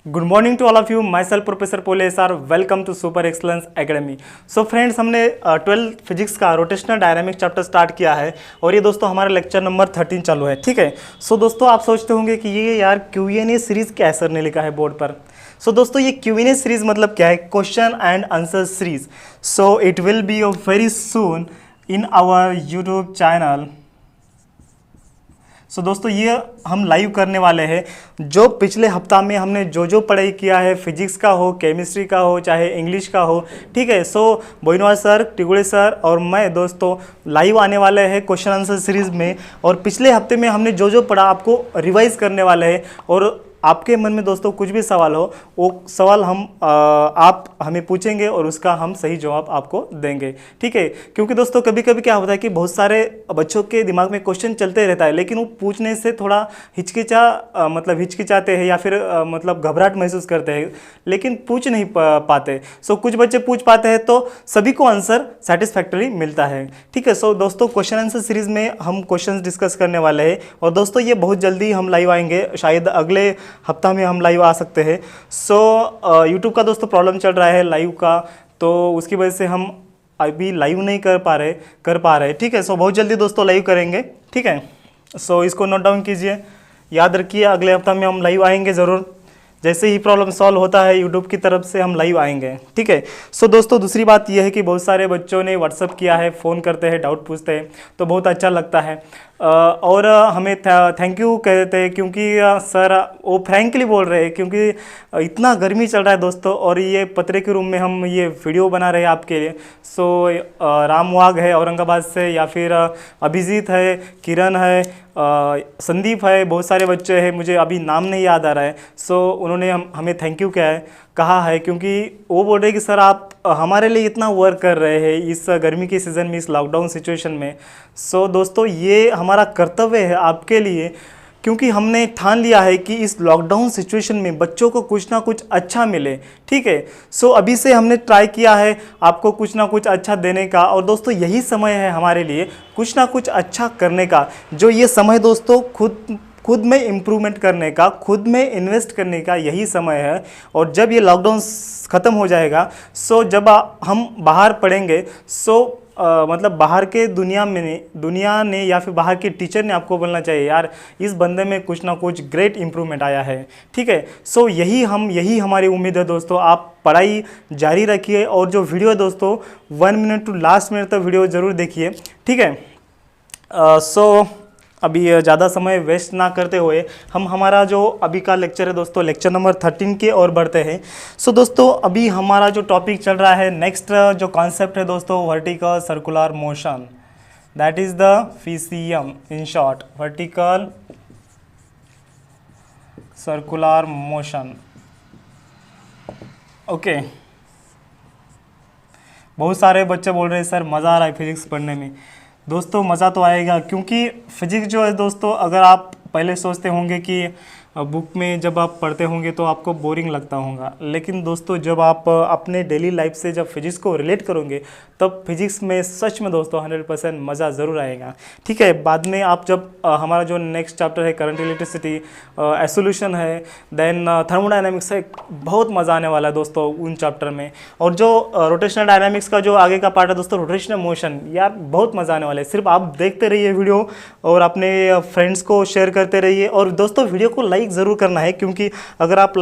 Good morning to all of you, my self professor Pole sir, welcome to super excellence academy. So friends, हमने 12th physics का rotational dynamic chapter start किया है और ये दोस्तों हमारा लेक्चर नंबर 13 चालू है। ठीक है। सो दोस्तों, आप सोचते होंगे कि ये यार Q&A सीरीज क्या है, सर ने लिखा है बोर्ड पर। सो दोस्तों, ये Q&A सीरीज मतलब क्या है? Question and answer series. So it will be very soon in our YouTube channel. So दोस्तों, ये हम लाइव करने वाले हैं। जो पिछले हफ्ता में हमने जो पढ़ाई किया है, फिजिक्स का हो, केमिस्ट्री का हो, चाहे इंग्लिश का हो, ठीक है। सो बोइनवाल सर, टिगुड़े सर और मैं दोस्तों लाइव आने वाले हैं क्वेश्चन आंसर सीरीज में। और पिछले हफ्ते में हमने जो पढ़ा आपको रिवाइज करने वाले हैं। और आपके मन में दोस्तों कुछ भी सवाल हो, वो सवाल आप हमें पूछेंगे और उसका हम सही जवाब आपको देंगे। ठीक है। क्योंकि दोस्तों कभी कभी क्या होता है कि बहुत सारे बच्चों के दिमाग में क्वेश्चन चलते रहता है, लेकिन वो पूछने से थोड़ा हिचकिचाते हैं या फिर मतलब घबराहट महसूस करते हैं, लेकिन पूछ नहीं पाते। सो कुछ बच्चे पूछ पाते हैं तो सभी को आंसर सेटिस्फैक्टरी मिलता है। ठीक है। सो दोस्तों, क्वेश्चन आंसर सीरीज में हम क्वेश्चन डिस्कस करने वाले हैं और दोस्तों ये बहुत जल्दी हम लाइव आएंगे, शायद अगले हफ्ता में हम लाइव आ सकते हैं। सो यूट्यूब का दोस्तों प्रॉब्लम चल रहा है लाइव का, तो उसकी वजह से हम अभी लाइव नहीं कर पा रहे। ठीक है। सो बहुत जल्दी दोस्तों लाइव करेंगे। ठीक है। सो इसको नोट डाउन कीजिए, याद रखिए, अगले हफ्ता में हम लाइव आएंगे ज़रूर। जैसे ही प्रॉब्लम सॉल्व होता है यूट्यूब की तरफ से हम लाइव आएंगे। ठीक है। सो दोस्तों, दूसरी बात यह है कि बहुत सारे बच्चों ने व्हाट्सअप किया है, फ़ोन करते हैं, डाउट पूछते हैं, तो बहुत अच्छा लगता है। और हमें थैंक यू कहते हैं, क्योंकि सर वो फ्रैंकली बोल रहे हैं, क्योंकि इतना गर्मी चल रहा है दोस्तों, और ये पतरे के रूम में हम ये वीडियो बना रहे हैं आपके लिए। सो राम वाघ है औरंगाबाद से, या फिर अभिजीत है, किरण है, संदीप है, बहुत सारे बच्चे हैं, मुझे अभी नाम नहीं याद आ रहा है। सो उन्होंने हमें थैंक यू कहा है, क्योंकि वो बोल रहे हैं कि सर आप हमारे लिए इतना वर्क कर रहे हैं इस गर्मी के सीज़न में, इस लॉकडाउन सिचुएशन में। सो दोस्तों, ये हमारा कर्तव्य है आपके लिए, क्योंकि हमने ठान लिया है कि इस लॉकडाउन सिचुएशन में बच्चों को कुछ ना कुछ अच्छा मिले। ठीक है। सो अभी से हमने ट्राई किया है आपको कुछ ना कुछ अच्छा देने का, और दोस्तों यही समय है हमारे लिए कुछ ना कुछ अच्छा करने का। जो ये समय दोस्तों खुद में इम्प्रूवमेंट करने का, खुद में इन्वेस्ट करने का यही समय है। और जब ये लॉकडाउन ख़त्म हो जाएगा, सो जब हम बाहर पढ़ेंगे, सो मतलब बाहर के दुनिया ने या फिर बाहर के टीचर ने आपको बोलना चाहिए, यार इस बंदे में कुछ ना कुछ ग्रेट इंप्रूवमेंट आया है। ठीक है। सो यही हमारी उम्मीद है दोस्तों। आप पढ़ाई जारी रखिए, और जो वीडियो है दोस्तों 1 मिनट टू लास्ट मिनट तक वीडियो ज़रूर देखिए। ठीक है। सो अभी ज़्यादा समय वेस्ट ना करते हुए हम हमारा जो अभी का लेक्चर है दोस्तों, लेक्चर नंबर 13 के और बढ़ते हैं। सो दोस्तों, अभी हमारा जो टॉपिक चल रहा है, नेक्स्ट जो कॉन्सेप्ट है दोस्तों, vertical circular motion, that is the VCM in short, vertical circular motion. Okay. बहुत सारे बच्चे बोल रहे हैं सर मज़ा आ रहा है फिजिक्स पढ़ने में। दोस्तों मज़ा तो आएगा, क्योंकि फिजिक्स जो है दोस्तों, अगर आप पहले सोचते होंगे कि बुक में जब आप पढ़ते होंगे तो आपको बोरिंग लगता होगा, लेकिन दोस्तों जब आप अपने डेली लाइफ से जब फिजिक्स को रिलेट करोगे, तब फिजिक्स में सच में दोस्तों 100% मज़ा ज़रूर आएगा। ठीक है। बाद में आप जब हमारा जो नेक्स्ट चैप्टर है करंट इलेक्ट्रिसिटी, एसोल्यूशन है, देन थर्मोडायनामिक्स है, बहुत मज़ा आने वाला है दोस्तों उन चैप्टर में। और जो रोटेशनल डायनामिक्स का जो आगे का पार्ट है दोस्तों, रोटेशनल मोशन, यार बहुत मज़ा आने वाला है। सिर्फ आप देखते रहिए वीडियो और अपने फ्रेंड्स को शेयर करते रहिए, और दोस्तों वीडियो को लाइक ज़रूर करना है, क्योंकि अगर आप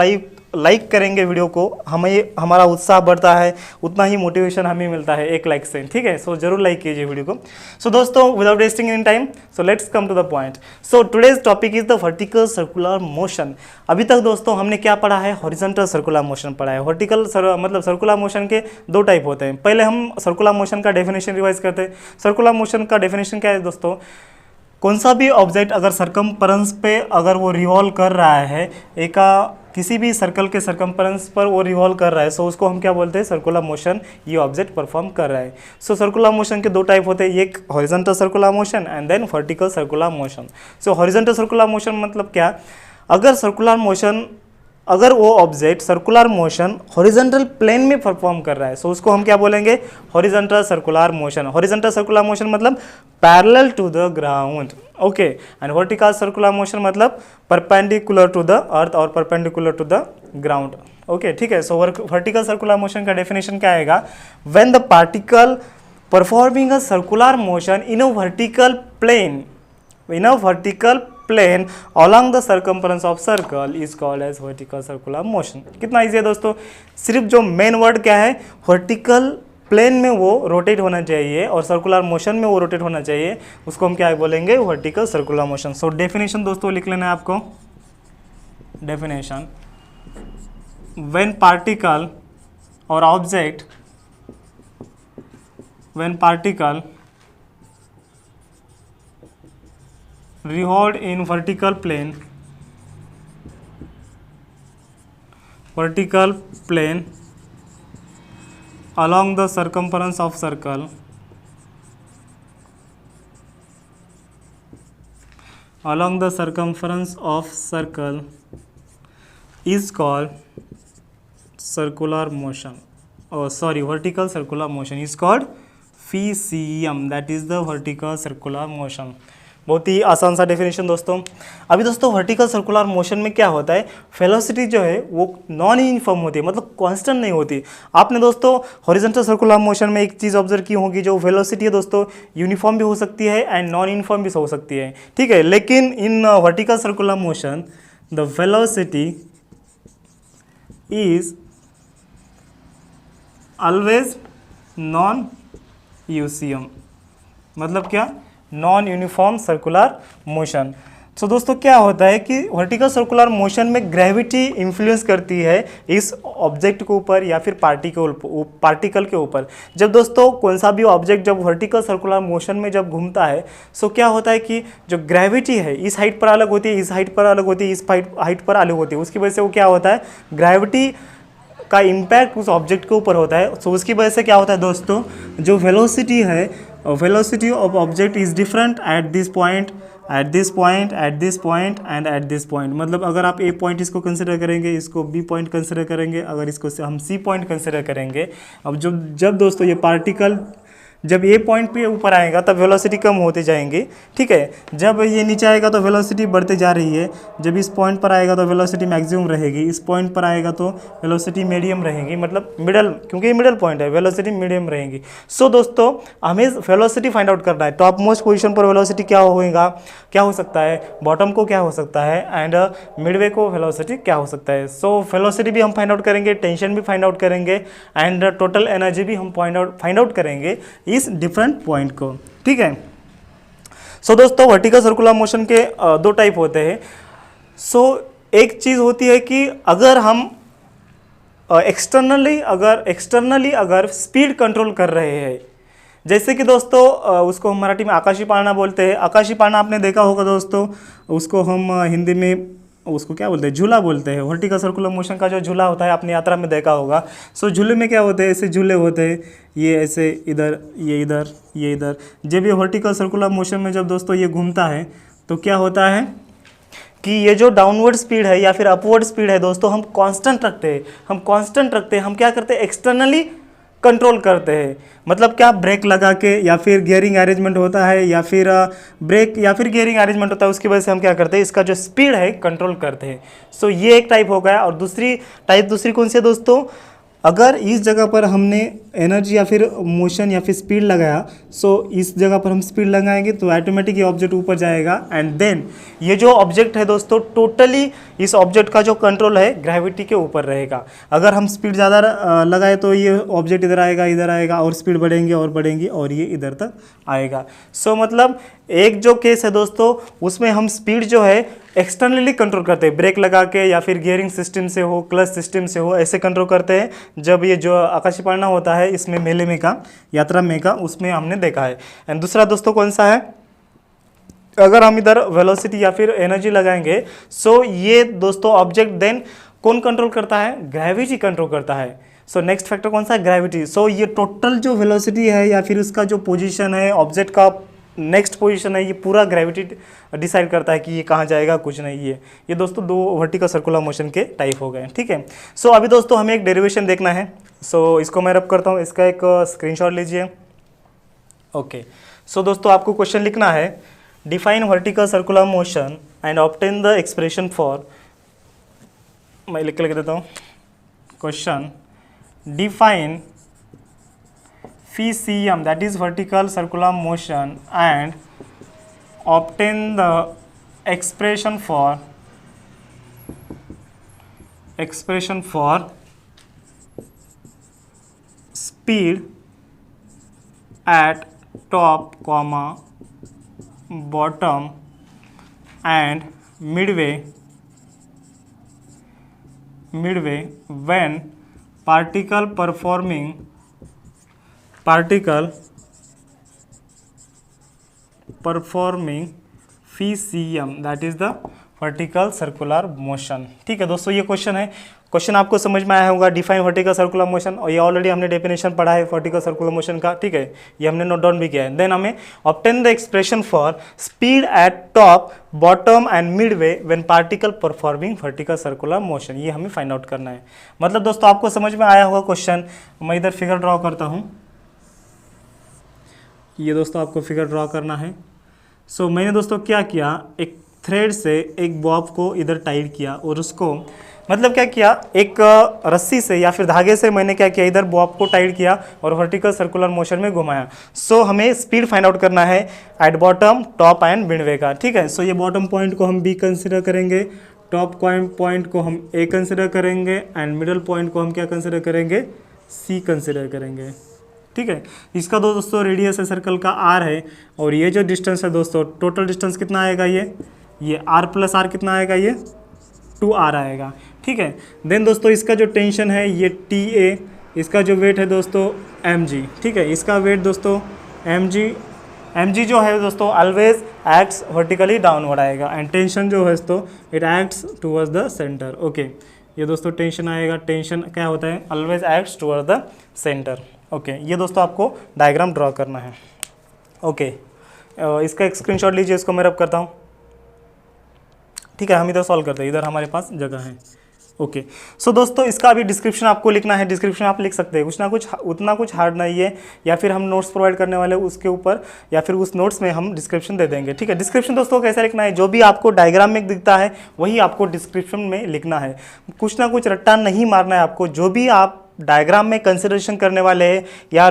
लाइक करेंगे वीडियो को, हमारा उत्साह बढ़ता है, उतना ही मोटिवेशन हमें मिलता है एक लाइक से। ठीक है। सो जरूर लाइक कीजिए वीडियो को। सो दोस्तों, without wasting any time, so let's come to the point. So today's topic is the vertical circular motion. अभी तक दोस्तों हमने क्या पढ़ा है? हॉरिजॉन्टल सर्कुलर मोशन पढ़ा है। वर्टिकल मतलब सर्कुलर मोशन के 2 टाइप होते हैं। पहले हम सर्कुलर मोशन का डेफिनेशन रिवाइज करते हैं। सर्कुलर मोशन का डेफिनेशन क्या है दोस्तों? कौन सा भी ऑब्जेक्ट अगर सरकमफेरेंस पे अगर वो रिवॉल्व कर रहा है, किसी भी सर्कल के सरकमफेरेंस पर वो रिवॉल्व कर रहा है, सो उसको हम क्या बोलते हैं? सर्कुलर मोशन ये ऑब्जेक्ट परफॉर्म कर रहा है। सो सर्कुलर मोशन के 2 टाइप होते हैं, एक horizontal circular motion and then vertical circular motion. So horizontal circular motion मतलब क्या? अगर वो object circular motion horizontal plane में परफॉर्म कर रहा है, सो उसको हम क्या बोलेंगे? Horizontal circular motion. Horizontal circular motion मतलब parallel to the ground. Okay. And vertical circular motion मतलब परपेंडिकुलर टू द अर्थ और perpendicular to the ground. Okay, ठीक है। सो वर्टिकल सर्कुलर मोशन का डेफिनेशन क्या आएगा? When the particle performing a circular motion in a vertical plane along the circumference of circle is called as vertical circular motion। कितना easy है दोस्तों, सिर्फ जो मेन वर्ड क्या है, वर्टिकल प्लेन में वो रोटेट होना चाहिए और सर्कुलर मोशन में वो रोटेट होना चाहिए, उसको हम क्या बोलेंगे? Vertical circular motion. So definition दोस्तों लिख लेना है आपको। डेफिनेशन, व्हेन पार्टिकल और object, when particle revolved in vertical plane along the circumference of circle is called circular motion. Vertical circular motion is called VCM, that is the vertical circular motion। बहुत ही आसान सा definition दोस्तों। अभी दोस्तों vertical circular motion में क्या होता है, वेलोसिटी जो है वो नॉन यूनिफॉर्म होती है, मतलब कांस्टेंट नहीं होती। आपने दोस्तों हॉरिजॉन्टल सर्कुलर मोशन में एक चीज़ ऑब्जर्व की होगी, जो वेलोसिटी है दोस्तों यूनिफॉर्म भी हो सकती है एंड नॉन यूनिफॉर्म भी हो सकती है, ठीक है। लेकिन in vertical circular motion the velocity is always non UCM, मतलब क्या? Non uniform circular motion. So दोस्तों क्या होता है कि वर्टिकल सर्कुलर मोशन में ग्रेविटी इन्फ्लुएंस करती है इस ऑब्जेक्ट के ऊपर या फिर पार्टिकल के ऊपर। जब दोस्तों कौन सा भी ऑब्जेक्ट जब वर्टिकल सर्कुलर मोशन में जब घूमता है, सो क्या होता है कि जो ग्रेविटी है इस हाइट पर अलग होती है, इस हाइट पर अलग होती है, इस हाइट पर अलग होती है, उसकी वजह से वो क्या होता है, ग्रेविटी का इम्पैक्ट उस ऑब्जेक्ट के ऊपर होता है। सो उसकी वजह से क्या होता है दोस्तों, जो वेलोसिटी है, velocity of object is different at this point, at this point, at this point and at this point. मतलब अगर आप ए पॉइंट इसको कंसिडर करेंगे, इसको बी पॉइंट कंसिडर करेंगे, अगर इसको हम सी पॉइंट कंसिडर करेंगे, अब जब दोस्तों ये पार्टिकल जब ए पॉइंट पे ऊपर आएगा तब वेलोसिटी कम होते जाएंगे, ठीक है। जब ये नीचे आएगा तो वेलोसिटी बढ़ते जा रही है, जब इस पॉइंट पर आएगा तो वेलोसिटी मैक्सिमम रहेगी, इस पॉइंट पर आएगा तो वेलोसिटी मीडियम रहेगी, मतलब मिडल, क्योंकि ये मिडल पॉइंट है, वेलोसिटी मीडियम रहेगी। सो दोस्तों हमें वेलोसिटी फाइंड आउट करना है। टॉप मोस्ट पोजिशन पर वेलोसिटी क्या होगा, क्या हो सकता है, बॉटम को क्या हो सकता है, एंड मिडवे को वेलोसिटी क्या हो सकता है। सो वेलोसिटी भी हम फाइंड आउट करेंगे, टेंशन भी फाइंड आउट करेंगे एंड टोटल एनर्जी भी हम फाइंड आउट करेंगे इस डिफरेंट पॉइंट को, ठीक है। सो दोस्तों वर्टिकल सर्कुलर मोशन के दो टाइप होते हैं। सो एक चीज़ होती है कि अगर हम एक्सटर्नली अगर स्पीड कंट्रोल कर रहे हैं, जैसे कि दोस्तों उसको हम मराठी में आकाशी पाळणा बोलते हैं। आकाशी पाळणा आपने देखा होगा दोस्तों, उसको हम हिंदी में उसको क्या बोलते हैं, झूला बोलते हैं। वर्टिकल सर्कुलर मोशन का जो झूला होता है आपने यात्रा में देखा होगा। सो झूले में क्या होते हैं, ऐसे झूले होते हैं, ये ऐसे इधर, ये इधर, ये इधर। जब ये वर्टिकल सर्कुलर मोशन में जब दोस्तों ये घूमता है तो क्या होता है कि ये जो डाउनवर्ड स्पीड है या फिर अपवर्ड स्पीड है दोस्तों, हम कांस्टेंट रखते हैं। हम क्या करते हैं, एक्सटर्नली कंट्रोल करते हैं। मतलब क्या, ब्रेक लगा के या फिर गियरिंग अरेंजमेंट होता है या फिर ब्रेक या फिर गियरिंग अरेंजमेंट होता है, उसकी वजह से हम क्या करते हैं, इसका जो स्पीड है कंट्रोल करते हैं। सो ये एक टाइप हो गया। और दूसरी कौन सी है दोस्तों, अगर इस जगह पर हमने एनर्जी या फिर मोशन या फिर स्पीड लगाया, सो इस जगह पर हम स्पीड लगाएंगे तो ऑटोमेटिक ये ऑब्जेक्ट ऊपर जाएगा एंड देन ये जो ऑब्जेक्ट है दोस्तों, टोटली इस ऑब्जेक्ट का जो कंट्रोल है ग्रेविटी के ऊपर रहेगा। अगर हम स्पीड ज़्यादा लगाए तो ये ऑब्जेक्ट इधर आएगा और स्पीड बढ़ेंगी और ये इधर तक आएगा। सो मतलब एक जो केस है दोस्तों, उसमें हम स्पीड जो है एक्सटर्नली कंट्रोल करते हैं, ब्रेक लगा के या फिर गियरिंग सिस्टम से हो, क्लच सिस्टम से हो, ऐसे कंट्रोल करते हैं। जब ये जो आकाशी पाळणा होता है इसमें मेले में का, यात्रा में का, उसमें हमने देखा है। एंड दूसरा दोस्तों कौन सा है, अगर हम इधर वेलोसिटी या फिर एनर्जी लगाएंगे, सो ये दोस्तों ऑब्जेक्ट देन कौन कंट्रोल करता है, ग्रेविटी कंट्रोल करता है। सो नेक्स्ट फैक्टर कौन सा है, ग्रेविटी। सो ये टोटल जो वेलोसिटी है या फिर उसका जो पोजीशन है, ऑब्जेक्ट का नेक्स्ट पोजीशन है, ये पूरा ग्रेविटी डिसाइड करता है कि ये कहाँ जाएगा, कुछ नहीं। ये दोस्तों दो वर्टिकल सर्कुलर मोशन के टाइप हो गए, ठीक है। सो अभी दोस्तों हमें एक डेरिवेशन देखना है। सो इसको मैं रब करता हूँ, इसका एक स्क्रीनशॉट लीजिए। ओके, सो दोस्तों आपको क्वेश्चन लिखना है, define vertical circular motion and obtain the expression for मैं लिख के देता हूँ। Question, define VCM, that is vertical circular motion, and obtain the expression for speed at top, bottom and midway when particle performing VCM, that is the vertical circular motion. ठीक है दोस्तों, ये question है। क्वेश्चन आपको समझ में आया होगा, डिफाइन वर्टिकल सर्कुलर मोशन, और ये ऑलरेडी हमने डेफिनेशन पढ़ा है वर्टिकल सर्कुलर मोशन का। ठीक है, ये हमने नोट डाउन भी किया है। देन हमें obtain the expression for speed at top, bottom and Midway when particle performing vertical circular motion, ये हमें फाइंड आउट करना है। मतलब दोस्तों आपको समझ में आया होगा क्वेश्चन। मैं इधर फिगर ड्रॉ करता हूँ। ये दोस्तों आपको फिगर ड्रॉ करना है। सो मैंने दोस्तों क्या किया, एक थ्रेड से एक बॉब को इधर टाइट किया और उसको मतलब क्या किया, एक रस्सी से या फिर धागे से मैंने क्या किया, इधर बॉब को टाइट किया और वर्टिकल सर्कुलर मोशन में घुमाया। सो हमें स्पीड फाइंड आउट करना है at bottom, top and Midway का। ठीक है, सो ये बॉटम पॉइंट को हम बी कंसिडर करेंगे, टॉप पॉइंट को हम ए कंसिडर करेंगे एंड मिडल पॉइंट को हम क्या कंसिडर करेंगे, सी कंसिडर करेंगे। ठीक है, इसका दोस्तों रेडियस है सर्कल का आर है, और ये जो डिस्टेंस है दोस्तों, टोटल डिस्टेंस कितना आएगा, ये आर प्लस आर कितना आएगा, ये 2r आएगा। ठीक है, देन दोस्तों इसका जो टेंशन है ये TA, इसका जो वेट है दोस्तों mg। ठीक है, इसका वेट दोस्तों mg जो है दोस्तों ऑलवेज एक्ट्स वर्टिकली डाउनवर्ड आएगा, एंड टेंशन जो है दोस्तों it acts towards the centre. Okay, ये दोस्तों टेंशन आएगा, टेंशन क्या होता है, always acts towards the centre. Okay, ये दोस्तों आपको डायग्राम ड्रॉ करना है। ओके, इसका एक स्क्रीनशॉट लीजिए, इसको मैं रब करता हूँ। ठीक है, हम इधर सॉल्व करते हैं, इधर हमारे पास जगह है। ओके, सो दोस्तों इसका अभी डिस्क्रिप्शन आपको लिखना है। डिस्क्रिप्शन आप लिख सकते हैं, कुछ ना कुछ, उतना कुछ हार्ड नहीं है, या फिर हम नोट्स प्रोवाइड करने वाले उसके ऊपर, या फिर उस नोट्स में हम डिस्क्रिप्शन दे देंगे। ठीक है, डिस्क्रिप्शन दोस्तों कैसे लिखना है, जो भी आपको डायग्राम में दिखता है वही आपको डिस्क्रिप्शन में लिखना है। कुछ ना कुछ रट्टा नहीं मारना है आपको, जो भी आप डायग्राम में कंसिडरेशन करने वाले हैं या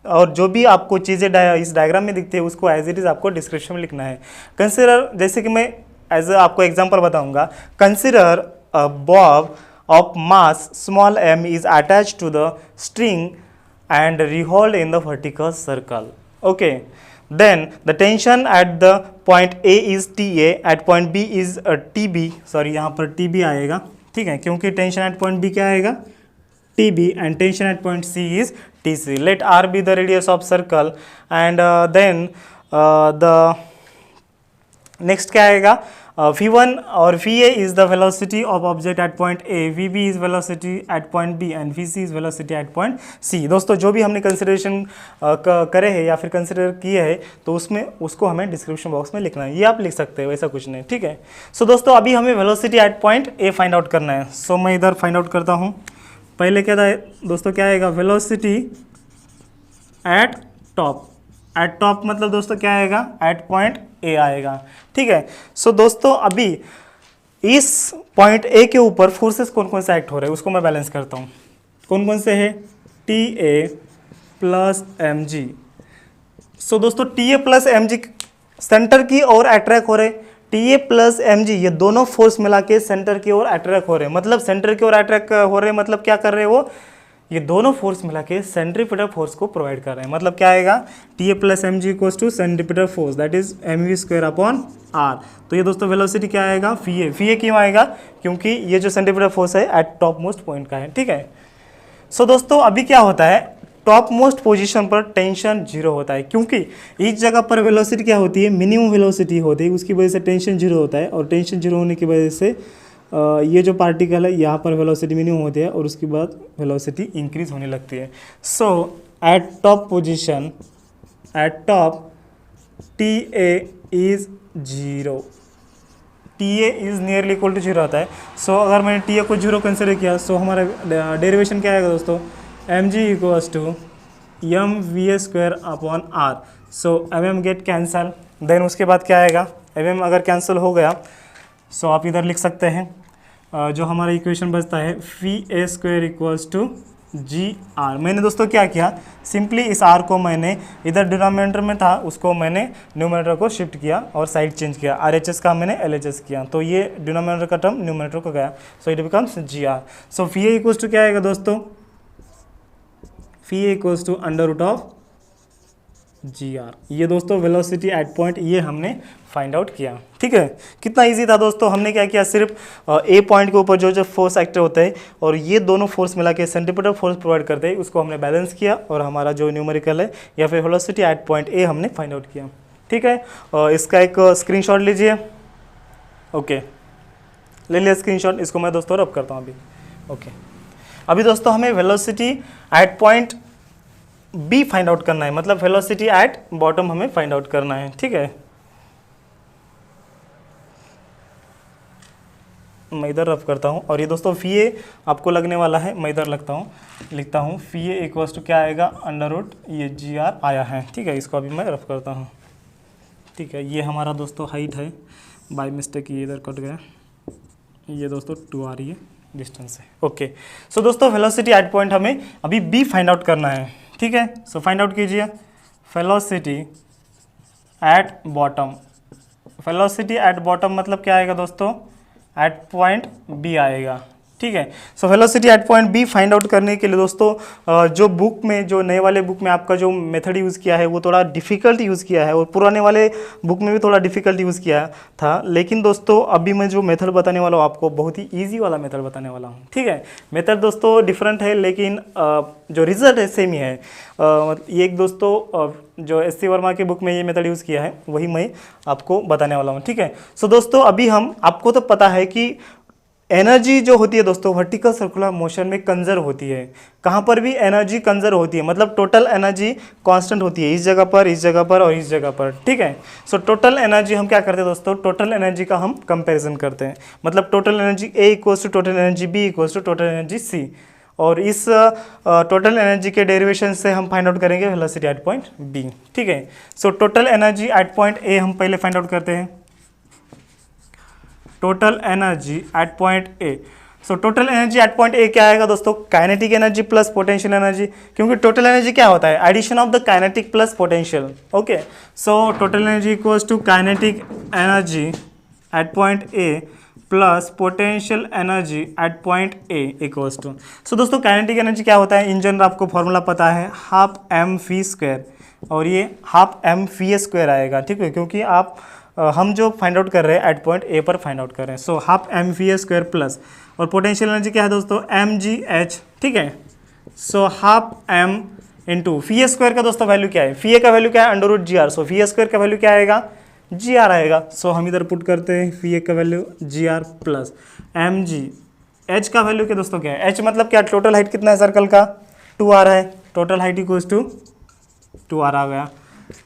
और जो भी आपको चीज़ें इस डायग्राम में दिखती है उसको एज इट इज़ आपको डिस्क्रिप्शन में लिखना है। कंसिडर, जैसे कि मैं एज आपको एग्जांपल बताऊंगा, consider a bob of mass small m is attached to the string and revolved in the vertical circle. Okay, then the tension at the point A is TA, at point B is TB, sorry यहाँ पर TB आएगा। ठीक है, क्योंकि tension at point B क्या आएगा, TB, and tension at point C is TC. Let R be the radius of circle, and then the next क्या आएगा, V1 और VA is the velocity of object at point A, VB is velocity at point B, and VC is velocity at point C. दोस्तों जो भी हमने consideration करे हैं या फिर कंसिडर किए हैं तो उसमें उसको हमें डिस्क्रिप्शन बॉक्स में लिखना है, ये आप लिख सकते हो, ऐसा कुछ नहीं। ठीक है, सो दोस्तों अभी हमें velocity at point A find out करना है। सो मैं इधर फाइंड आउट करता हूँ। पहले क्या था दोस्तों, क्या आएगा, velocity at top. Eight top मतलब दोस्तों क्या आएगा, एट पॉइंट A आएगा। ठीक है, सो दोस्तों अभी इस पॉइंट A के ऊपर फोर्सेस कौन कौन से एक्ट हो रहे हैं उसको मैं बैलेंस करता हूँ। कौन कौन से है, TA प्लस mg। सो दोस्तों TA प्लस mg सेंटर की ओर अट्रैक्ट हो रहे, TA प्लस mg ये दोनों फोर्स मिला के सेंटर की ओर अट्रैक्ट हो रहे हैं। मतलब सेंटर की ओर अट्रैक्ट हो रहे हैं, मतलब क्या कर रहे हैं वो, ये दोनों फोर्स मिला के सेंट्रीपिटल फोर्स को प्रोवाइड कर रहे हैं। मतलब क्या आएगा, TA plus mg equals to centripetal force, that is mv square upon r। तो ये दोस्तों वेलोसिटी क्या आएगा, VA क्यों आएगा, क्योंकि ये जो सेंट्रीपिटल फोर्स है एट टॉप मोस्ट पॉइंट का है। ठीक है, सो दोस्तों अभी क्या होता है, टॉप मोस्ट पोजीशन पर टेंशन 0 होता है, क्योंकि इस जगह पर वेलोसिटी क्या होती है, मिनिमम वेलोसिटी होती है, उसकी वजह से टेंशन 0 होता है, और टेंशन 0 होने की वजह से ये जो पार्टिकल है यहाँ पर वेलोसिटी मिनिमम होती है और उसके बाद वेलोसिटी इंक्रीज होने लगती है। So at top position, at top TA is 0, TA is nearly equal to 0 आता है। सो अगर मैंने TA को 0 कंसिडर किया, सो हमारा डेरिवेशन क्या आएगा दोस्तों, mg equals to mv square upon r। So mm get cancel, then उसके बाद क्या आएगा, mm अगर कैंसिल हो गया सो आप इधर लिख सकते हैं जो हमारा इक्वेशन बचता है V A square equals to G R. मैंने दोस्तों क्या किया, सिंपली इस आर को मैंने इधर डिनोमिनेटर में था उसको मैंने न्यूमरेटर को शिफ्ट किया और साइड चेंज किया, आर एच एस का मैंने एल एच एस किया, तो ये डिनोमिनेटर का टर्म न्यूमरेटर को गया, so it becomes G R. So V A equals to क्या आएगा दोस्तों, V A equals to under root of G R. ये दोस्तों वेलोसिटी एट पॉइंट ये हमने फाइंड आउट किया। ठीक है, कितना इजी था दोस्तों। हमने क्या किया, सिर्फ ए पॉइंट के ऊपर जो जो फोर्स एक्टर होते हैं और ये दोनों फोर्स मिला के सेंटीमीटर फोर्स प्रोवाइड करते हैं, उसको हमने बैलेंस किया और हमारा जो न्यूमेरिकल है या फिर वेलोसिटी एट पॉइंट ए हमने फाइंड आउट किया। ठीक है, इसका एक स्क्रीनशॉट लीजिए। ओके, ले लिया स्क्रीनशॉट, इसको मैं दोस्तों रब करता हूँ अभी। ओके, अभी दोस्तों हमें velocity at point B find out करना है, मतलब वेलोसिटी एट बॉटम हमें फाइंड आउट करना है। ठीक है, मैं इधर रफ करता हूँ और ये दोस्तों फी ए आपको लगने वाला है, मैं इधर लिखता हूँ फी ए इक्वल्स टू क्या आएगा, अंडर रूट ये जी आर आया है। ठीक है, इसको अभी मैं रफ करता हूँ। ठीक है, ये हमारा दोस्तों हाइट है, बाय मिस्टेक ये इधर कट गया, ये दोस्तों 2r ये डिस्टेंस है। ओके, सो दोस्तों वेलोसिटी एट पॉइंट हमें अभी बी फाइंड आउट करना है। ठीक है, सो फाइंड आउट कीजिए velocity at bottom. Velocity at bottom मतलब क्या आएगा दोस्तों, एट पॉइंट बी आएगा। ठीक है, so velocity at point B find out करने के लिए दोस्तों जो बुक में, जो नए वाले बुक में आपका जो मेथड यूज़ किया है वो थोड़ा डिफ़िकल्ट यूज़ किया है और पुराने वाले बुक में भी थोड़ा डिफ़िकल्ट यूज़ किया था, लेकिन दोस्तों अभी मैं जो मेथड बताने वाला हूँ आपको बहुत ही ईजी वाला मेथड बताने वाला हूँ। ठीक है, मेथड दोस्तों डिफरेंट है लेकिन जो रिजल्ट है सेम ही है। ये एक दोस्तों जो एस सी वर्मा के बुक में ये मेथड यूज़ किया है वही मैं आपको बताने वाला हूँ। ठीक है, सो दोस्तों अभी हम, आपको तो पता है कि एनर्जी जो होती है दोस्तों वर्टिकल सर्कुलर मोशन में कंजर्व होती है। कहाँ पर भी एनर्जी कंजर्व होती है, मतलब टोटल एनर्जी कांस्टेंट होती है, इस जगह पर, इस जगह पर और इस जगह पर। ठीक है, सो टोटल एनर्जी हम क्या करते हैं दोस्तों, टोटल एनर्जी का हम कंपैरिजन करते हैं, मतलब total energy A equals to total energy B equals to total energy C, और इस टोटल एनर्जी के डेरिवेशन से हम फाइंड आउट करेंगे वेलोसिटी एट पॉइंट बी। ठीक है, so total energy at point A हम पहले फाइंड आउट करते हैं, total energy at point A. So total energy at point A क्या आएगा दोस्तों, kinetic energy plus potential energy, क्योंकि टोटल एनर्जी क्या होता है, addition of the kinetic plus potential. Okay, so total energy equals to kinetic energy at point A plus potential energy at point A equals to. So दोस्तों kinetic energy क्या होता है, in general आपको formula पता है, half m we square, और ये half m v A square आएगा। ठीक है, क्योंकि आप हम जो फाइंड आउट कर रहे हैं एट पॉइंट ए पर फाइंड आउट कर रहे हैं, so half m v A square plus, और पोटेंशियल एनर्जी क्या है दोस्तों, एम जी एच। ठीक है, so half m into v A square का दोस्तों वैल्यू क्या है, वी ए का वैल्यू क्या है, under root G R, so V A square का वैल्यू क्या आएगा, जी आर आएगा। सो हम इधर पुट करते हैं वी ए का वैल्यू जी r plus M G h का वैल्यू क्या दोस्तों क्या है, एच मतलब क्या, टोटल हाइट कितना है सर्कल का, 2r है, total height equals to 2r आ गया।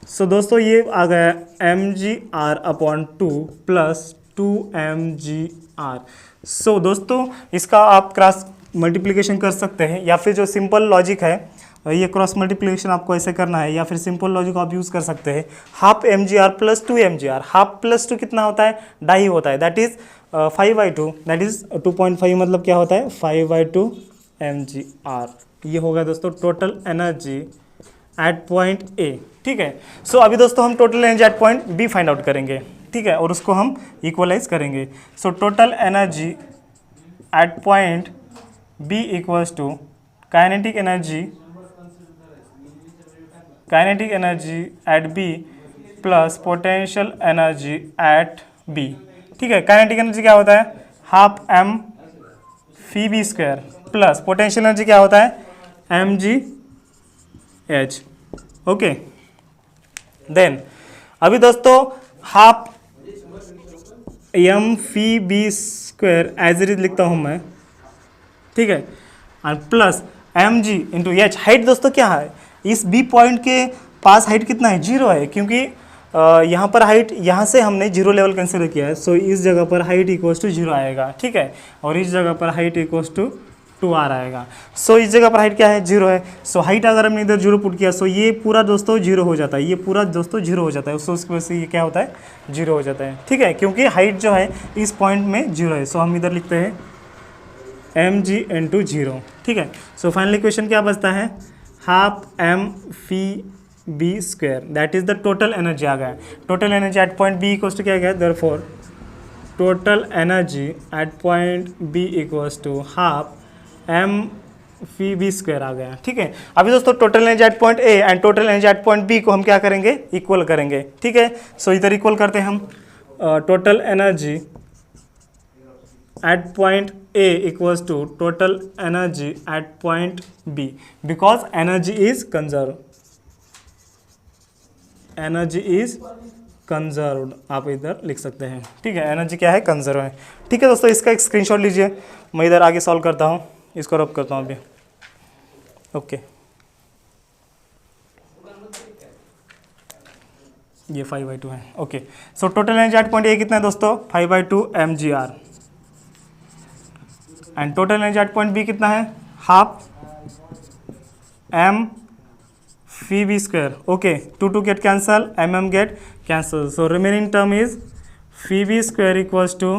सो दोस्तों ये आ गया m g are upon 2 plus 2mgr। So दोस्तों इसका आप क्रॉस मल्टीप्लिकेशन कर सकते हैं, या फिर जो सिंपल लॉजिक है ये क्रॉस मल्टीप्लिकेशन आपको ऐसे करना है, या फिर सिंपल लॉजिक आप यूज़ कर सकते हैं, half mgr plus 2mgr, half plus 2 कितना होता है, ढाई होता है, दैट इज 5/2, दैट इज 2.5 मतलब क्या होता है 5/2 mgr। ये होगा दोस्तों total energy at point A. ठीक है, सो अभी दोस्तों हम total energy at point B find out करेंगे। ठीक है, और उसको हम इक्वलाइज करेंगे। So total energy at point B equals to kinetic energy at B plus potential energy at B. ठीक है, काइनेटिक एनर्जी क्या होता है, हाफ एम फी B square plus potential energy क्या होता है, एम जी एच। ओके, देन अभी दोस्तों half M fee B square as it is लिखता हूँ मैं। ठीक है, और plus M g into h. Height दोस्तों क्या है, इस बी पॉइंट के पास हाइट कितना है, 0 है, क्योंकि यहाँ पर हाइट, यहाँ से हमने 0 लेवल कंसिडर किया है, सो इस जगह पर हाइट इक्वल्स टू 0 आएगा। ठीक है, और इस जगह पर हाइट इक्वल्स टू 2r आएगा। सो इस जगह पर हाइट क्या है, 0 है। सो हाइट अगर हमने इधर 0 पुट किया, सो ये पूरा दोस्तों 0 हो जाता है, ये पूरा दोस्तों 0 हो जाता है, सो उसकी वजह से ये क्या होता है, 0 हो जाता है। ठीक है, क्योंकि हाइट जो है इस पॉइंट में 0 है। सो हम इधर लिखते हैं एम जी इंटू जीरो। ठीक है, सो फाइनल इक्वेशन क्या बचता है, half M fee B square, that is the total energy आ गया। Total energy at point B equals to क्या गया, therefore total energy at point B equals to half M fee B square आ गया। ठीक है, अभी दोस्तों total energy at point A and total energy at point B को हम क्या करेंगे, इक्वल करेंगे। ठीक है, सो इधर इक्वल करते हैं हम, total energy at point A equals to total energy at point B, because energy is conserve, energy is conserved आप इधर लिख सकते हैं। ठीक है, एनर्जी क्या है, कंजर्व है। ठीक है दोस्तों, इसका एक स्क्रीनशॉट लीजिए, मैं इधर आगे सॉल्व करता हूँ, इसको रब करता हूँ अभी। ओके, ये 5/2 है। Okay, so total energy at point A कितना है दोस्तों, 5/2 mgr, and total energy at point B कितना है, half M fee B square. Okay, 2 get cancel, mm get cancel, so remaining term is v B square equals to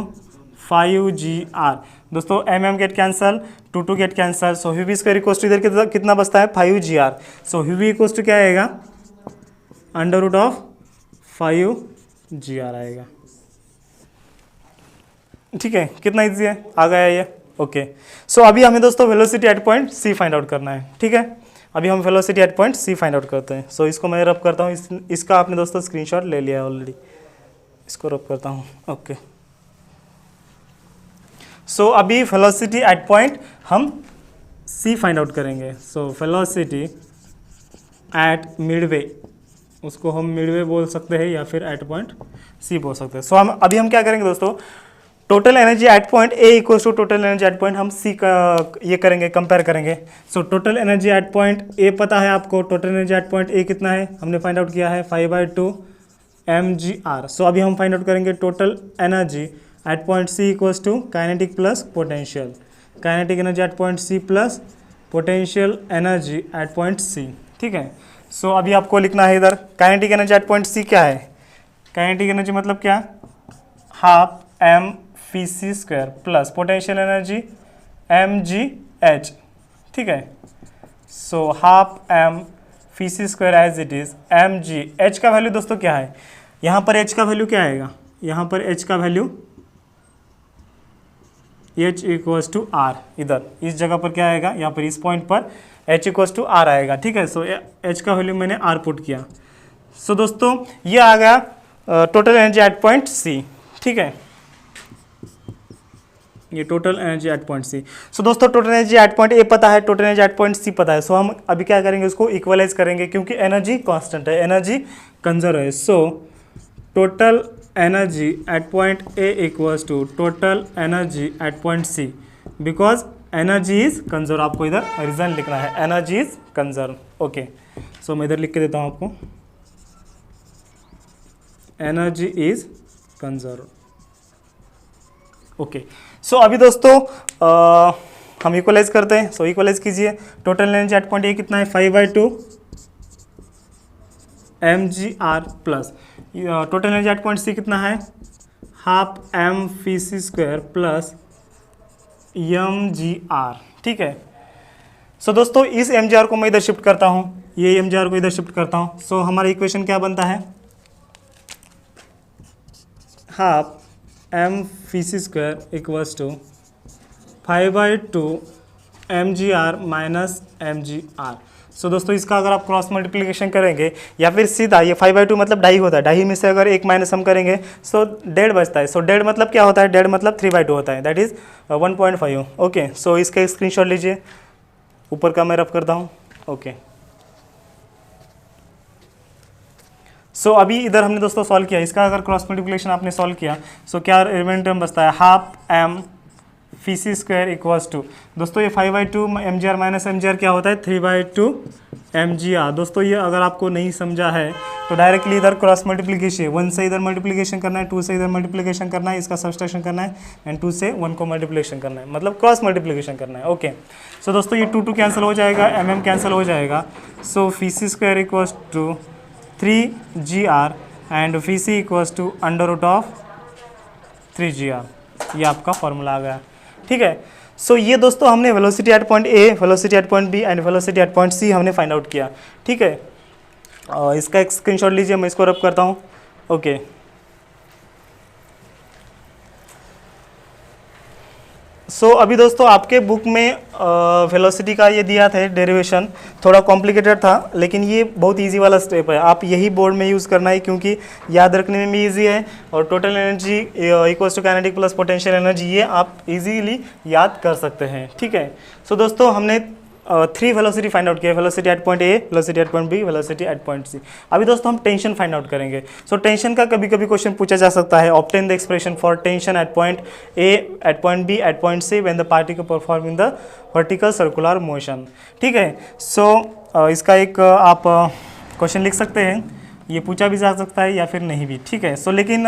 5gr। दोस्तों mm get cancel, 2 get cancel, so we B square equals to इधर कितना बचता है, 5gr। So we B equals to क्या आएगा, under root of 5gr आएगा। ठीक है, कितना इजी है, आ गया ये। ओके, सो अभी हमें दोस्तों velocity at point C find out करना है। ठीक है, अभी हम velocity at point C find out करते हैं। सो इसको मैं रब करता हूँ, इसका आपने दोस्तों स्क्रीनशॉट ले लिया है ऑलरेडी, इसको रब करता हूँ। ओके, सो अभी वेलोसिटी एट पॉइंट हम सी फाइंड आउट करेंगे। सो वेलोसिटी एट मिडवे, उसको हम मिडवे बोल सकते हैं या फिर एट पॉइंट सी बोल सकते हैं। सो हम क्या करेंगे दोस्तों, total energy at point A equals to total energy at point हम सी का ये करेंगे, कंपेयर करेंगे। So total energy at point A पता है आपको, total energy at point A कितना है, हमने फाइंड आउट किया है 5/2 mgr। सो अभी हम फाइंड आउट करेंगे total energy at point C equals to kinetic plus potential, kinetic energy at point C plus potential energy at point C. ठीक है, सो अभी आपको लिखना है इधर kinetic energy at point C क्या है, काइनेटिक एनर्जी मतलब क्या, हाफ एम फी C square plus potential energy M जी एच। ठीक है, so half M fee C square as it is M G h का वैल्यू दोस्तों क्या है, यहाँ पर एच का वैल्यू क्या आएगा, यहाँ पर एच का value h equals to r, इधर इस जगह पर क्या आएगा, यहाँ पर इस पॉइंट पर एच इक्वल्स टू आर आएगा। ठीक है, सो एच का वैल्यू मैंने आर पुट किया। सो दोस्तों ये आ गया total energy at point C. ठीक है, ये total energy at point C. So दोस्तों total energy at point A पता है, total energy at point C पता है। सो हम अभी क्या करेंगे, उसको इक्वलाइज करेंगे क्योंकि एनर्जी कांस्टेंट है, एनर्जी कंजर्व है। So total energy at point A equals to total energy at point C, because energy is conserve. आपको इधर रीजन लिखना है, energy is conserve. Okay, so मैं इधर लिख के देता हूँ आपको, energy is conserve. Okay, so अभी दोस्तों हम इक्वलाइज करते हैं। सो इक्वलाइज कीजिए, total energy at point A कितना है, 5/2 mgr plus total energy at point C कितना है, हाफ एम फी सी स्क्वायर प्लस mgr। ठीक है, सो दोस्तों इस mgr को मैं इधर शिफ्ट करता हूँ, ये mgr को इधर शिफ्ट करता हूँ। सो हमारा इक्वेशन क्या बनता है, half M fee C square equals to 5/2 mgr minus mgr। सो दोस्तों इसका अगर आप क्रॉस मल्टीप्लिकेशन करेंगे या फिर सीधा, ये 5/2 मतलब ढाई होता है, ढाई में से अगर एक माइनस हम करेंगे सो 1.5 बचता है। सो 1.5 मतलब क्या होता है, 1.5 मतलब 3/2 होता है, दैट इज 1.5। ओके, सो इसका एक स्क्रीनशॉट लीजिए, ऊपर का मैं रफ करता हूँ। ओके, सो अभी इधर हमने दोस्तों सॉल्व किया, इसका अगर क्रॉस मल्टीप्लिकेशन आपने सॉल्व किया सो क्या रिमेनिंग टर्म बचता है, half M fee C square equals to, दोस्तों ये 5/2 mgr माइनस mgr क्या होता है, 3/2 mgr। दोस्तों ये अगर आपको नहीं समझा है तो डायरेक्टली इधर क्रॉस मल्टीप्लिकेशन, 1 से इधर मल्टीप्लिकेशन करना है, 2 से इधर मल्टीप्लिकेशन करना है, इसका सब्सट्रैक्शन करना है, एंड 2 से 1 को मल्टीप्लिकेशन करना है, मतलब क्रॉस मल्टीप्लिकेशन करना है। ओके, सो दोस्तों ये 2 कैंसिल हो जाएगा, mm कैंसिल हो जाएगा। So V C square equals to 3gr and V C equals to under root of 3gr। ये आपका फॉर्मूला आ गया। ठीक है। सो ये दोस्तों हमने velocity at point A, velocity at point B and velocity at point C हमने फाइंड आउट किया। ठीक है, इसका एक स्क्रीनशॉट लीजिए, मैं इसको रब करता हूँ। ओके, सो अभी दोस्तों आपके बुक में वेलोसिटी का ये दिया था डेरिवेशन, थोड़ा कॉम्प्लिकेटेड था, लेकिन ये बहुत इजी वाला स्टेप है। आप यही बोर्ड में यूज़ करना है क्योंकि याद रखने में भी इजी है, और total energy equals to kinetic plus potential energy, ये आप इजीली याद कर सकते हैं। ठीक है, सो दोस्तों हमने 3 वेलोसिटी फाइंड आउट किया, velocity at point A, velocity at point B, velocity at point C. अभी दोस्तों हम टेंशन फाइंड आउट करेंगे। सो टेंशन का कभी कभी क्वेश्चन पूछा जा सकता है, obtain the expression for tension at point A, at point B, at point C when the particle performing the vertical circular motion. ठीक है, सो इसका एक आप क्वेश्चन लिख सकते हैं, ये पूछा भी जा सकता है या फिर नहीं भी। ठीक है, सो लेकिन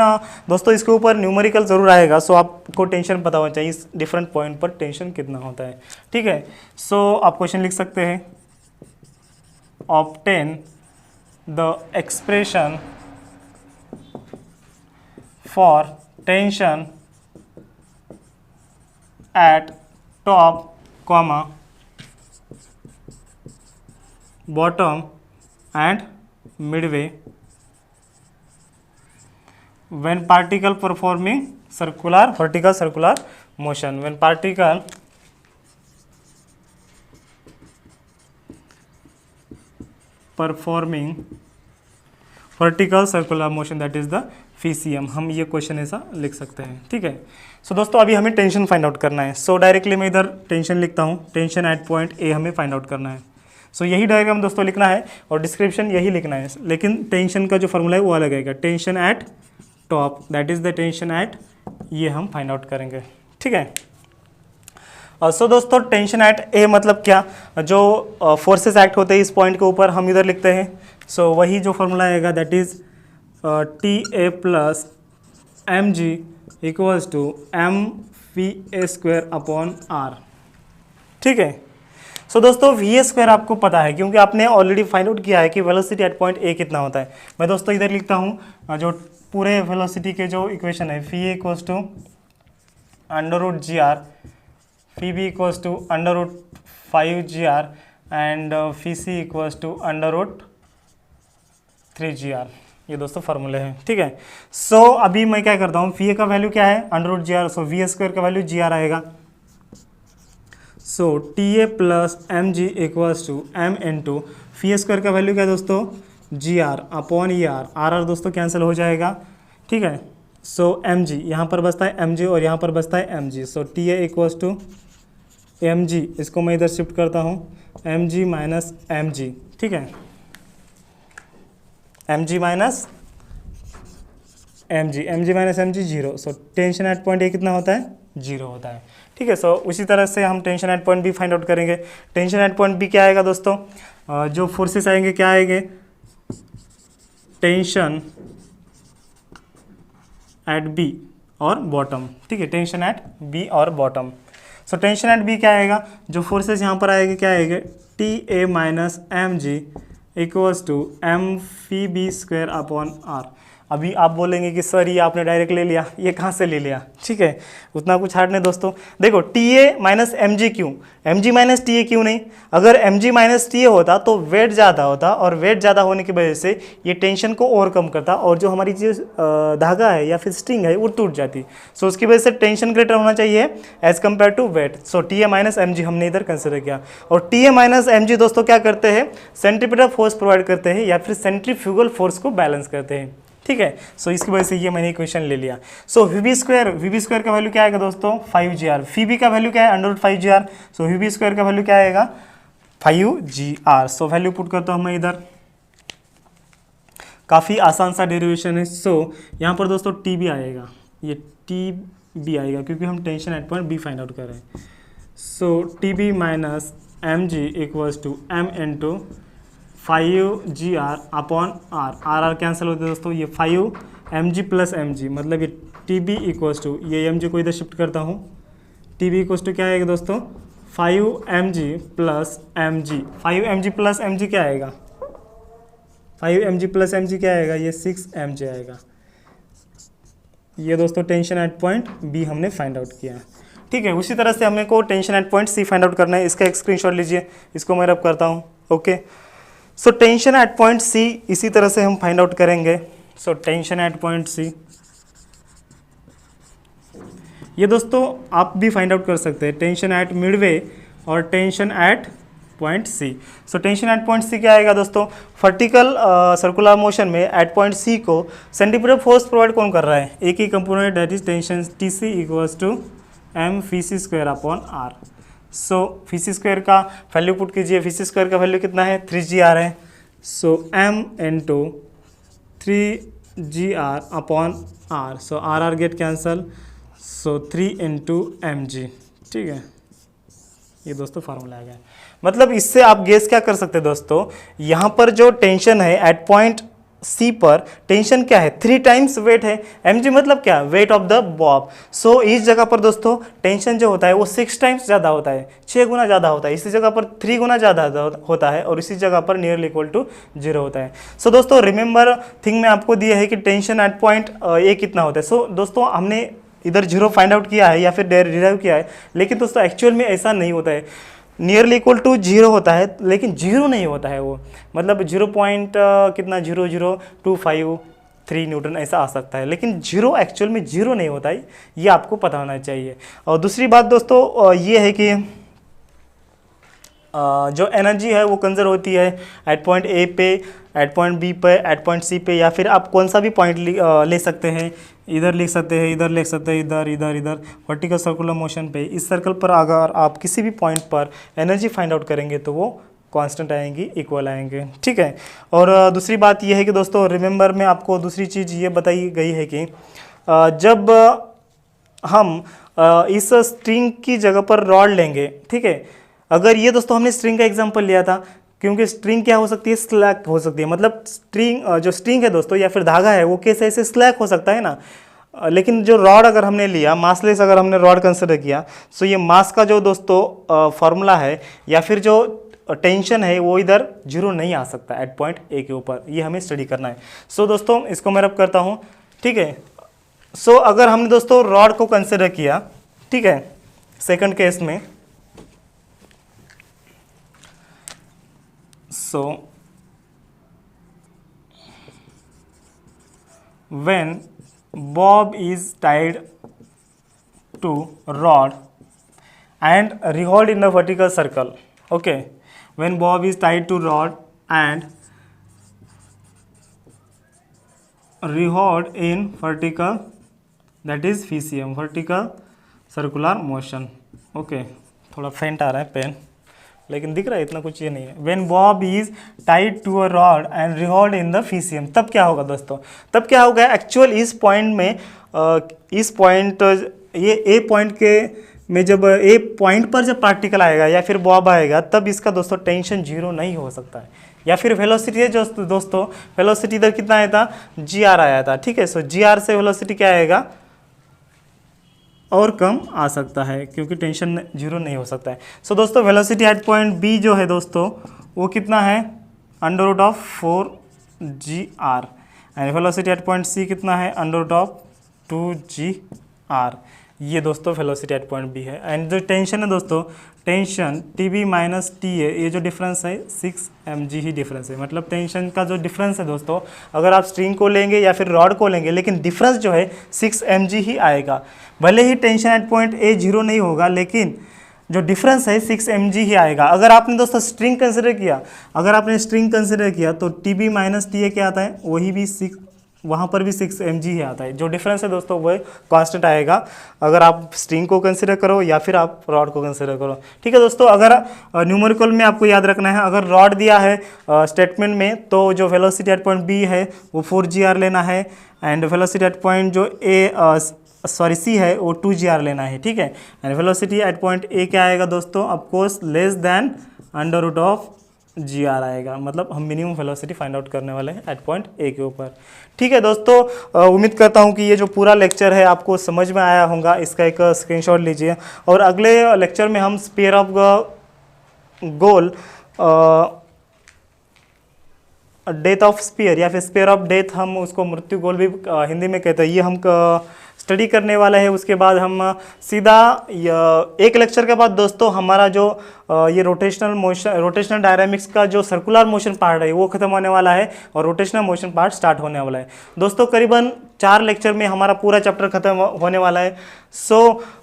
दोस्तों इसके ऊपर न्यूमेरिकल जरूर आएगा, सो आपको टेंशन पता होना चाहिए इस डिफरेंट पॉइंट पर टेंशन कितना होता है। ठीक है, सो आप क्वेश्चन लिख सकते हैं, obtain the expression for tension eight top comma bottom and Midway when particle performing circular vertical circular motion, when particle performing vertical circular motion, that is the VCM, हम ये क्वेश्चन ऐसा लिख सकते हैं। ठीक है, सो दोस्तों अभी हमें टेंशन फाइंड आउट करना है। सो डायरेक्टली मैं इधर टेंशन लिखता हूँ, टेंशन एट पॉइंट ए हमें फाइंड आउट करना है। सो यही डायग्राम दोस्तों लिखना है और डिस्क्रिप्शन यही लिखना है, लेकिन टेंशन का जो फॉर्मूला है वो अलग आएगा, tension eight top, that is the tension eight, ये हम फाइंड आउट करेंगे। ठीक है, सो दोस्तों टेंशन एट ए मतलब क्या, जो फोर्सेस एक्ट होते हैं इस पॉइंट के ऊपर हम इधर लिखते हैं। सो वही जो फॉर्मूला आएगा that is T A plus M G equals to m v A square upon r. ठीक है, सो दोस्तों वी ए स्क्वायर आपको पता है क्योंकि आपने ऑलरेडी फाइंड आउट किया है कि वेलोसिटी एट पॉइंट ए कितना होता है। मैं दोस्तों इधर लिखता हूँ जो पूरे वेलोसिटी के जो इक्वेशन है, V A equals to under root G R, V B equals to under root 5 G R and V C equals to under root 3 G R. ये दोस्तों फार्मूले हैं। ठीक है, सो अभी मैं क्या करता हूँ, फी ए का वैल्यू क्या है under root G R, so V A square का वैल्यू जी आर आएगा। So T A plus M G equals to M into V A square का वैल्यू क्या है दोस्तों, G are upon E R, R R दोस्तों cancel हो जाएगा। ठीक है, सो एम जी यहाँ पर बचता है एम जी और यहाँ पर बचता है M G, so T A equals to M G, इसको मैं इधर शिफ्ट करता हूँ, M G minus M G. ठीक है, M G minus M G, M G minus M G zero, so tension at point A कितना होता है, जीरो होता है। ठीक है, सो उसी तरह से हम tension at point B find out करेंगे। टेंशन एट पॉइंट बी क्या आएगा दोस्तों, जो फोर्सेस आएंगे क्या आएंगे, टेंशन एट बी और बॉटम। ठीक है, टेंशन एट बी और bottom. So tension at B क्या आएगा, जो फोर्सेस यहाँ पर आएंगे क्या आएंगे, T A minus M ji equals to M fee B square upon R. अभी आप बोलेंगे कि सर ये आपने डायरेक्ट ले लिया, ये कहाँ से ले लिया। ठीक है, उतना कुछ हार्ड नहीं दोस्तों। देखो T A minus M G क्यों, M G minus T A क्यों नहीं, अगर M G minus T A होता तो वेट ज़्यादा होता, और वेट ज़्यादा होने की वजह से ये टेंशन को ओवरकम करता और जो हमारी जो धागा है या फिर स्ट्रिंग है वो टूट जाती। सो उसकी वजह से टेंशन ग्रेटर होना चाहिए as compare to weight. So T A minus M G हमने इधर कंसिडर किया, और T A minus M G दोस्तों क्या करते हैं, सेंट्रीपिटल फोर्स प्रोवाइड करते हैं या फिर सेंट्रीफ्यूगल फोर्स को बैलेंस करते हैं। ठीक है, सो इसकी वजह से ये मैंने इक्वेशन ले लिया। सो वी बी स्क्वायर का वैल्यू क्या आएगा दोस्तों, 5 जी आर, फी बी का वैल्यू क्या है under root 5 G R, so we B square का वैल्यू क्या आएगा 5 G R. So value put करता हूँ मैं इधर, काफ़ी आसान सा डेरिवेशन है। सो यहाँ पर दोस्तों टी बी आएगा, ये टी बी आएगा क्योंकि हम tension at point B find out कर रहे हैं। So T B minus M ji equals to M into 5 G are upon R, R R cancel होते हैं दोस्तों, ये 5 M G plus M G, मतलब ये टी बी इक्वल्स टू, ये एम जी को इधर शिफ्ट करता हूँ, टी बी इक्वल्स टू क्या आएगा दोस्तों 5 M G plus M G, 5 M G plus M G क्या आएगा, 5 M G plus M G क्या आएगा, ये 6 एम जी आएगा। ये दोस्तों टेंशन एट पॉइंट बी हमने फाइंड आउट किया है। ठीक है। उसी तरह से हमें को tension at point C find out करना है। इसका एक स्क्रीनशॉट लीजिए, इसको मैं रब करता हूँ। Okay, so tension at point C इसी तरह से हम फाइंड आउट करेंगे। So tension at point C, ये दोस्तों आप भी फाइंड आउट कर सकते हैं, टेंशन एट मिडवे और tension at point C. So tension at point C क्या आएगा दोस्तों, वर्टिकल सर्कुलर मोशन में एट पॉइंट सी को सेंटीमीटर फोर्स प्रोवाइड कौन कर रहा है, एक ही component that is tension T C equals to M fee C square upon R. So V C square का वैल्यू पुट कीजिए, फी सी स्क्वायर का वैल्यू कितना है 3gr है। So M into 3gr upon R, so R R get cancel, so 3 into M G, ठीक है। ये दोस्तों फार्मूला आ गया। मतलब इससे आप गेस क्या कर सकते हैं दोस्तों, यहाँ पर जो टेंशन है एट पॉइंट सी पर टेंशन क्या है 3 टाइम्स वेट है, mg मतलब क्या, वेट ऑफ द बॉब। सो इस जगह पर दोस्तों टेंशन जो होता है वो 6 टाइम्स ज़्यादा होता है, 6 गुना ज़्यादा होता है, इसी जगह पर 3 गुना ज़्यादा होता है और इसी जगह पर नियरली इक्वल टू 0 होता है। सो दोस्तों रिमेंबर थिंग में आपको दिया है कि टेंशन एट पॉइंट ए कितना होता है। सो दोस्तों हमने इधर 0 फाइंड आउट किया है या फिर डिराइव किया है, लेकिन दोस्तों एक्चुअल में ऐसा नहीं होता है, नियरली इक्वल टू 0 होता है लेकिन 0 नहीं होता है वो, मतलब 0 पॉइंट कितना 0.025 न्यूटन ऐसा आ सकता है, लेकिन 0 एक्चुअल में 0 नहीं होता है, ये आपको पता होना चाहिए। और दूसरी बात दोस्तों ये है कि जो एनर्जी है वो कंजर्व होती है एट पॉइंट ए पे, एट पॉइंट बी पे, एट पॉइंट सी पे, या फिर आप कौन सा भी पॉइंट ले सकते हैं, इधर लिख सकते हैं, इधर लिख सकते हैं, इधर इधर इधर वर्टिकल सर्कुलर मोशन पे। इस सर्कल पर अगर आप किसी भी पॉइंट पर एनर्जी फाइंड आउट करेंगे तो वो कांस्टेंट आएंगी, इक्वल आएंगे, ठीक है। और दूसरी बात ये है कि दोस्तों रिमेंबर में आपको दूसरी चीज़ ये बताई गई है कि जब हम इस स्ट्रिंग की जगह पर रॉड लेंगे, ठीक है, अगर ये दोस्तों हमने स्ट्रिंग का एग्जांपल लिया था, क्योंकि स्ट्रिंग क्या हो सकती है, स्लैक हो सकती है, मतलब स्ट्रिंग जो स्ट्रिंग है दोस्तों या फिर धागा है वो कैसे ऐसे स्लैक हो सकता है ना, लेकिन जो रॉड अगर हमने लिया, मासलेस अगर हमने रॉड कंसिडर किया, सो ये मास का जो दोस्तों फॉर्मूला है या फिर जो टेंशन है वो इधर 0 नहीं आ सकता एट पॉइंट ए के ऊपर, ये हमें स्टडी करना है। सो दोस्तों इसको मैं रब करता हूँ, ठीक है। सो अगर हमने दोस्तों रॉड को कंसिडर किया, ठीक है, सेकंड केस में, so when bob is tied to rod and revolved in a vertical circle, okay, when bob is tied to rod and revolved in vertical, that is VCM, vertical circular motion, okay, थोड़ा फेंट आ रहा है pen लेकिन दिख रहा है, इतना कुछ ये नहीं है। When bob is tied to a rod and revolve in the फीसियम, तब क्या होगा दोस्तों, तब क्या होगा एक्चुअल इस पॉइंट में, इस पॉइंट ये ए पॉइंट के में जब ए पॉइंट पर जब पार्टिकल आएगा या फिर बॉब आएगा, तब इसका दोस्तों टेंशन 0 नहीं हो सकता है। या फिर वेलोसिटी है जो दोस्तों, वेलोसिटी इधर कितना आया था, GR आया था, ठीक है। सो GR से वेलोसिटी क्या आएगा, और कम आ सकता है, क्योंकि टेंशन 0 नहीं हो सकता है। सो दोस्तों वेलोसिटी एट पॉइंट बी जो है दोस्तों वो कितना है, √4GR, and velocity at point C कितना है, √2GR। ये दोस्तों वेलोसिटी एट पॉइंट बी है। एंड जो टेंशन है दोस्तों, टेंशन TB माइनस TA, ये जो डिफरेंस है 6 mg ही डिफरेंस है, मतलब टेंशन का जो डिफरेंस है दोस्तों, अगर आप स्ट्रिंग को लेंगे या फिर रॉड को लेंगे, लेकिन डिफरेंस जो है 6 mg ही आएगा। भले ही टेंशन एट पॉइंट ए 0 नहीं होगा, लेकिन जो डिफरेंस है 6 mg ही आएगा। अगर आपने दोस्तों स्ट्रिंग कंसिडर किया, अगर आपने स्ट्रिंग कंसिडर किया तो TB माइनस TA क्या आता है, वही भी 6, वहाँ पर भी 6 mg ही आता है। जो डिफरेंस है दोस्तों वो कांस्टेंट आएगा, अगर आप स्ट्रिंग को कंसिडर करो या फिर आप रॉड को कंसिडर करो, ठीक है दोस्तों। अगर न्यूमेरिकल में आपको याद रखना है, अगर रॉड दिया है स्टेटमेंट में, तो जो वेलोसिटी एट पॉइंट बी है वो 4GR लेना है, एंड वेलोसिटी एट पॉइंट जो सी है वो 2GR लेना है, ठीक है। And velocity at point A क्या आएगा दोस्तों, ऑफकोर्स लेस देन √GR आएगा, मतलब हम मिनिमम वेलोसिटी फाइंड आउट करने वाले हैं एट पॉइंट ए के ऊपर, ठीक है दोस्तों। उम्मीद करता हूं कि ये जो पूरा लेक्चर है आपको समझ में आया होगा, इसका एक स्क्रीनशॉट लीजिए, और अगले लेक्चर में हम sphere of goal, death of sphere या फिर स्फीयर ऑफ डेथ, हम उसको मृत्यु गोल भी हिंदी में कहते हैं, ये हम स्टडी करने वाला है। उसके बाद हम सीधा एक लेक्चर के बाद दोस्तों हमारा जो ये रोटेशनल डायनामिक्स का जो सर्कुलर मोशन पार्ट है वो खत्म होने वाला है और रोटेशनल मोशन पार्ट स्टार्ट होने वाला है। दोस्तों करीबन 4 लेक्चर में हमारा पूरा चैप्टर खत्म होने वाला है। सो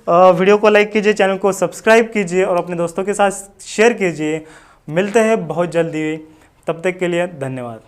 वीडियो को लाइक कीजिए, चैनल को सब्सक्राइब कीजिए और अपने दोस्तों के साथ शेयर कीजिए। मिलते हैं बहुत जल्दी, तब तक के लिए धन्यवाद।